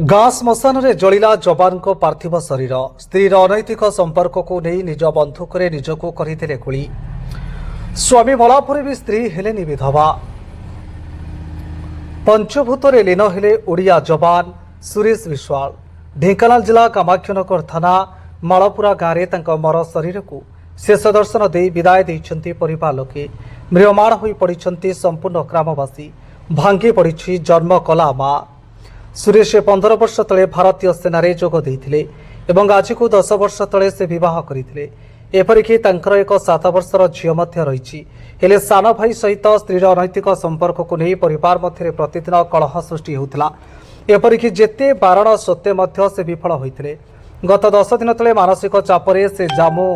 गाँ श्मशान में जलिला जवान को पार्थिव शरीर स्त्रीर अनैतिक संपर्क को नहीं निज बंधुक निजको करते गुली स्वामी मला पर भी स्त्री हेलेनी विधवा पंचभूत लीन हेले ओडिया जवान सुरेश विश्वाल ढेंकानाल जिला कामाक्षनगर थाना मालपुरा गाँव में मर शरीर को शेष दर्शन दे विदाय देइछन्ति परिवार लोके म्रियमाण होई पड़िछन्ति संपूर्ण ग्रामवासी भांगी पड़ी जन्म कला माँ सुरेश 15 वर्ष तले भारतीय सेना जोग देइथिले एवं आज को 10 वर्ष तले से बह करते एपरिक एक 7 वर्षर झील रही हेले सान भाई सहित स्त्रीर अनैतिक संपर्क को नहीं परिवार मध्य प्रतिदिन कलह सृष्टि होता एपरिक जेते बारण सत्वे से विफल होते गत 10 दिन तले मानसिक चापरे से जम्मू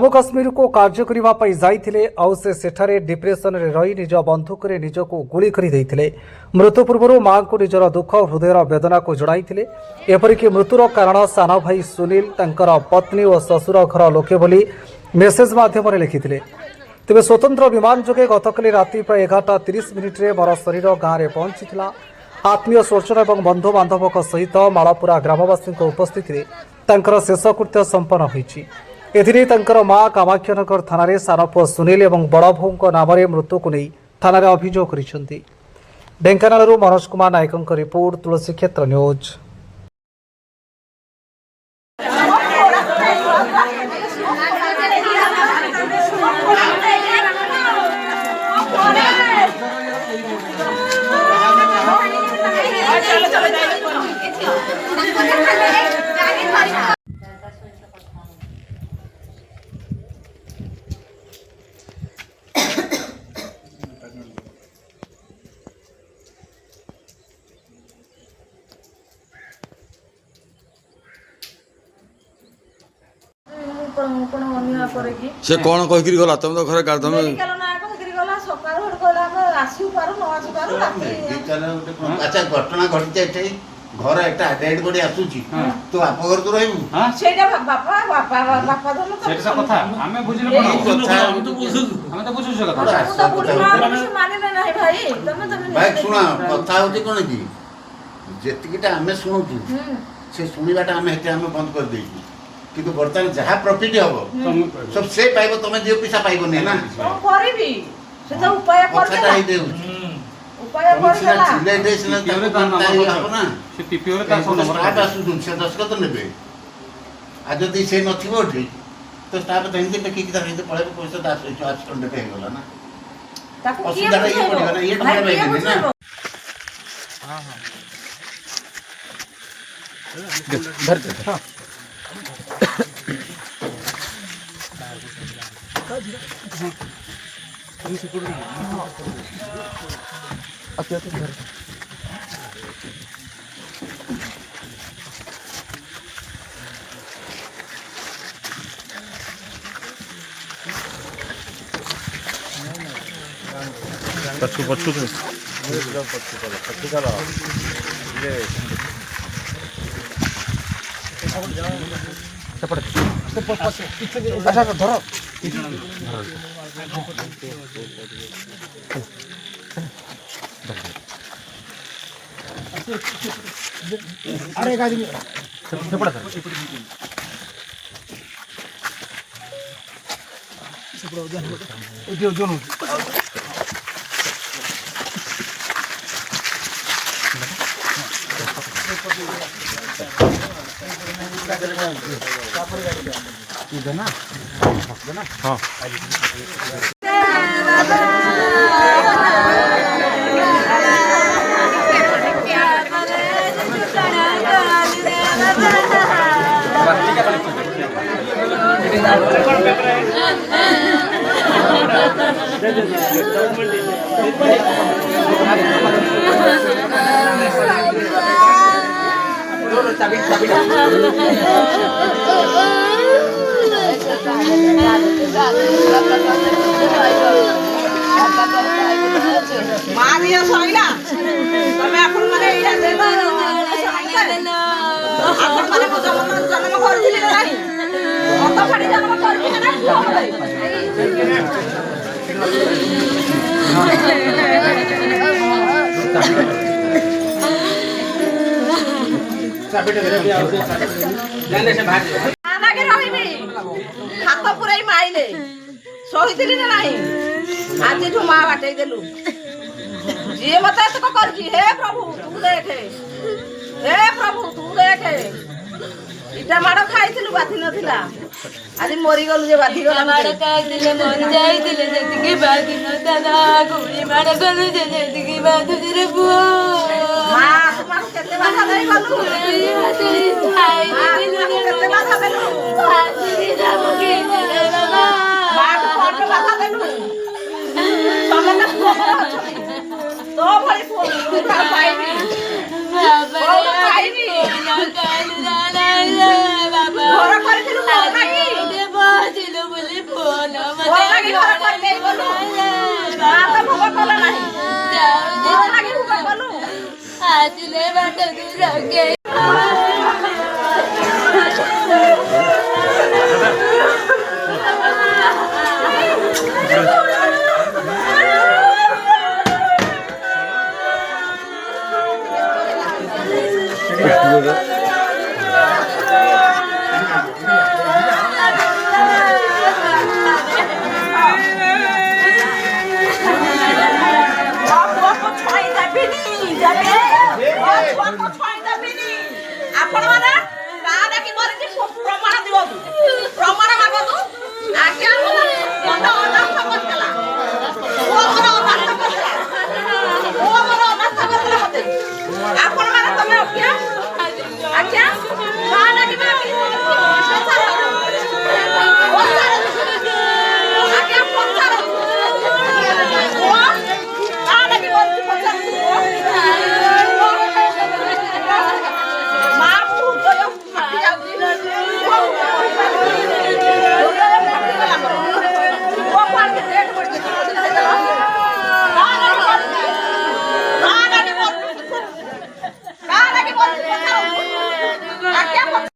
काश्मीर को कार्य करने जाइथिले आउ से सेठारे डिप्रेशन रे रही निज बंधुक निजको गुली करि देइथिले मृत्यु पूर्व मां को निजर दुख हृदयर वेदना को जणाइथिले एपरिक मृत्युर कारण सान भाई सुनील तंकर पत्नी और ससुर घर लोके बोली मेसेज माध्यम लिखिथिले तेज स्वतंत्र विमान जोगे गतकाली राति प्राय 11:30 रे मर शरीर गाँव में पहुंचीला आत्मीय स्वजन और बंधु बांधव सहित मालपुरा ग्रामवासी उपस्थित तंकर शेषकृत्य संपन्न होइछि एथिरे तंकर मां कामाक्षनगर थाना सान पुओ सुनील और बड़ भौ नाम मृत्यु को नहीं थाना अभियोग करिसेंति। ढेंकानाल मनोज कुमार नायक रिपोर्ट तुलसी क्षेत्र न्यूज। से कौन कह गला तुम तो घर गार्ड में अच्छा घटना घटी एठे घर एटा डेड बॉडी आसुची तो आप घर तो रहबू सेटा बापा बापा बापा धन तो सेटा कथा हमें बुझिले कोन हम तो बुझु छ कथा तो बुझना माने नहीं भाई तमे भाई सुना कथा होती कोन की जेतिकिटा हमें सुनू से सुनिबाटा हमें हेते हमें बंद कर देई किंतु बर्तमान जहाँ प्रॉफिट हम सब से पाइबो तमे दियो पैसा पाइबो ने ना करबी से तो उपाय कर कथा ही देउ उपाय कर देला ले देसना पिपिओरे ताको ता ताई नंबर हो ना से पिपिओरे ता फोन नंबर स्टाफ आसु से दस्खत नेबे आ जदी से नथिबो ठी तो स्टाफ धंदे पे की धंदे पळे पैसा दास हो आज कंडे पे गला ना ताको असुविधा ये पड़ेगा ना ये टका पे ना हां हां भर दे हां पछु पछु अच्छा धरो अरे गाड़ी पड़ा हाँ मारिया सइला तमे आपण माने एटा देबा आपण माने जन्म करथिले नाही অত ফাড়ি জন্ম করবি না কি হবে ଆନାକେ ରହିବି ହାତ ପୁରାଇ ମାଇଲେ ଶୋଇଥିଲି ନା ନାହିଁ ଆଜିଠୁ ମା ବାଟେଇ ଦେଲୁ ଯିଏ ମତେ ଏତକ କରିଛି ହେ ପ୍ରଭୁ ତୁ ଦେଖେ ହେ ପ୍ରଭୁ ତୁ ଦେଖେ ଇଟା ମାଡ଼ ଖାଇଥିଲୁ ବାଧି ନଥିଲା ଆଜି ମରିଗଲୁ ଯେ ବାଧିଗଲା ମାଡ଼ ଖାଇଥିଲେ ମରି ଯାଇଥିଲେ ଯେତିକି ବାଧି ନଥିଲା ଗୁଳି ମାଡ଼ କଲୁ ଯେ ଯେତିକି ବାଧୁଛି ରେ ପୁଅ ମା ତୁମକୁ କେତେ ବାଧା ଦେଇ ଗଲୁ କେତେ ବାଧା ଦେଲୁ ମାକୁ କଣ ବାଧା ଦେଲୁ ତମେ ତ ପୁଅ ମୋର ଅଛନ୍ତି ତୋ ଭଳି ପୁଅ ମୁଁ ପାଇବି ପାଇବି ଘର କରିଥିଲୁ ମୋର ଲାଗି ମୋର ଲାଗି ଘର କରିଦେଇ ଗଲୁ ମା ତ ଭୋଗ କଲ ନାହିଁ ମୋର ଲାଗି ଭୋଗ କଲୁ ଆସିଲେ ବାଟ ଦୂରକେ ଆପଣ ମାନେ ଗାଁ ଡାକି ମରିଛି ପ୍ରମାଣ ଦିଅନ୍ତୁ ପ୍ରମାଣ ମାଗନ୍ତୁ ଆଜ୍ଞା